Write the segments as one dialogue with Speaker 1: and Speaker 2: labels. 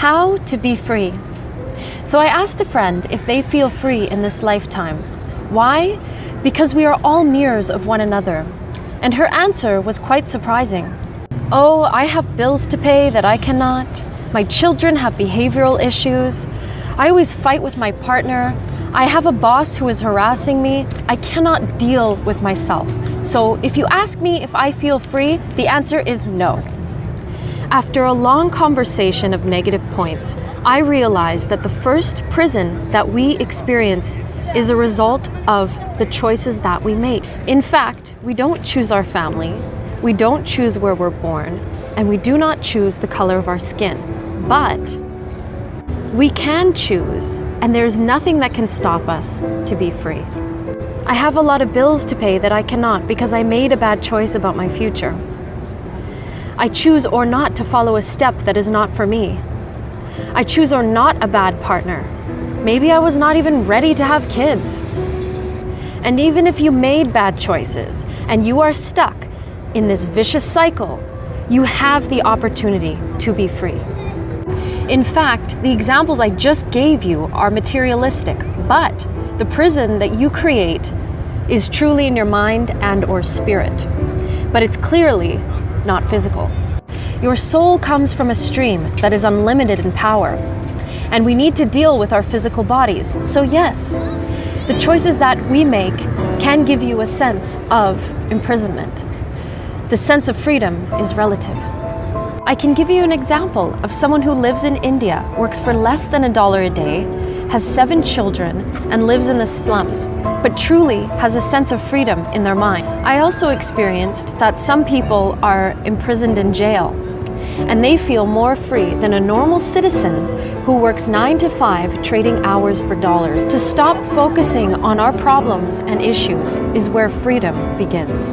Speaker 1: How to be free. So I asked a friend if they feel free in this lifetime. Why? Because we are all mirrors of one another. And her answer was quite surprising. Oh, I have bills to pay that I cannot. My children have behavioral issues. I always fight with my partner. I have a boss who is harassing me. I cannot deal with myself. So if you ask me if I feel free, the answer is no. After a long conversation of negative points, I realized that the first prison that we experience is a result of the choices that we make. In fact, we don't choose our family, we don't choose where we're born, and we do not choose the color of our skin. But we can choose, and there's nothing that can stop us to be free. I have a lot of bills to pay that I cannot because I made a bad choice about my future. I choose or not to follow a step that is not for me. I choose or not a bad partner. Maybe I was not even ready to have kids. And even if you made bad choices and you are stuck in this vicious cycle, you have the opportunity to be free. In fact, the examples I just gave you are materialistic, but the prison that you create is truly in your mind and or spirit. But it's clearly not physical. Your soul comes from a stream that is unlimited in power, and we need to deal with our physical bodies. So yes, the choices that we make can give you a sense of imprisonment. The sense of freedom is relative. I can give you an example of someone who lives in India, works for less than $1 a day, has 7 children, and lives in the slums, but truly has a sense of freedom in their mind. I also experienced that some people are imprisoned in jail, and they feel more free than a normal citizen who works 9 to 5 trading hours for dollars. To stop focusing on our problems and issues is where freedom begins.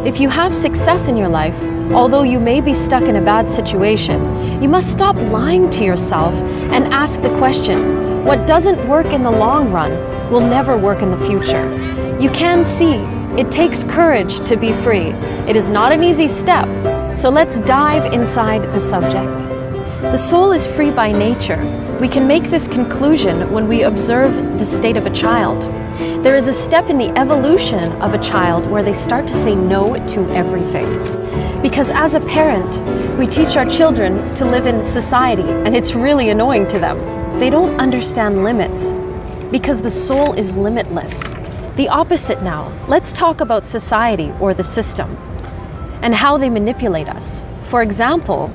Speaker 1: If you have success in your life, although you may be stuck in a bad situation, you must stop lying to yourself and ask the question, what doesn't work in the long run will never work in the future. You can see, it takes courage to be free. It is not an easy step, so let's dive inside the subject. The soul is free by nature. We can make this conclusion when we observe the state of a child. There is a step in the evolution of a child where they start to say no to everything. Because as a parent, we teach our children to live in society, and it's really annoying to them. They don't understand limits because the soul is limitless. The opposite now. Let's talk about society or the system and how they manipulate us. For example,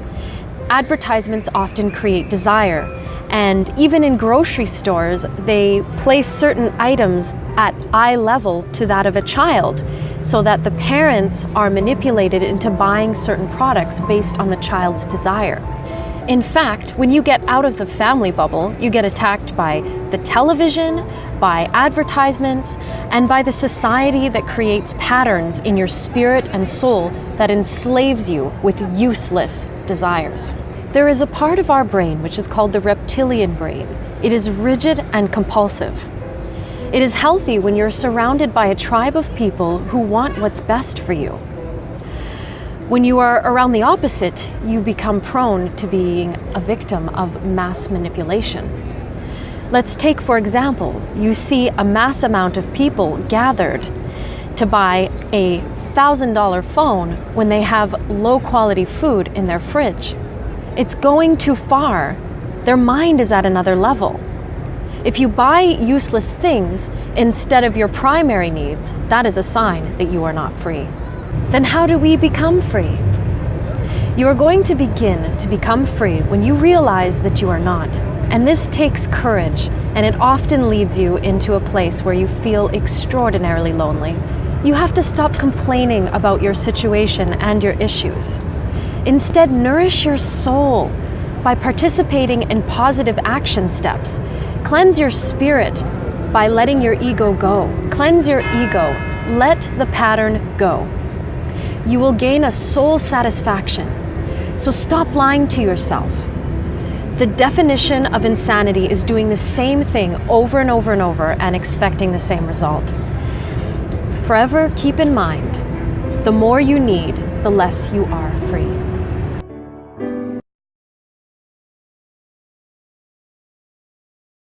Speaker 1: advertisements often create desire, and even in grocery stores, they place certain items at eye level to that of a child so that the parents are manipulated into buying certain products based on the child's desire. In fact, when you get out of the family bubble, you get attacked by the television, by advertisements, and by the society that creates patterns in your spirit and soul that enslaves you with useless desires. There is a part of our brain which is called the reptilian brain. It is rigid and compulsive. It is healthy when you're surrounded by a tribe of people who want what's best for you. When you are around the opposite, you become prone to being a victim of mass manipulation. Let's take, for example, you see a mass amount of people gathered to buy a $1,000 phone when they have low quality food in their fridge. It's going too far. Their mind is at another level. If you buy useless things instead of your primary needs, that is a sign that you are not free. Then how do we become free? You are going to begin to become free when you realize that you are not. And this takes courage, and it often leads you into a place where you feel extraordinarily lonely. You have to stop complaining about your situation and your issues. Instead, nourish your soul by participating in positive action steps. Cleanse your spirit by letting your ego go. Cleanse your ego. Let the pattern go. You will gain a soul satisfaction. So stop lying to yourself. The definition of insanity is doing the same thing over and over and over and expecting the same result. Forever keep in mind, the more you need, the less you are free.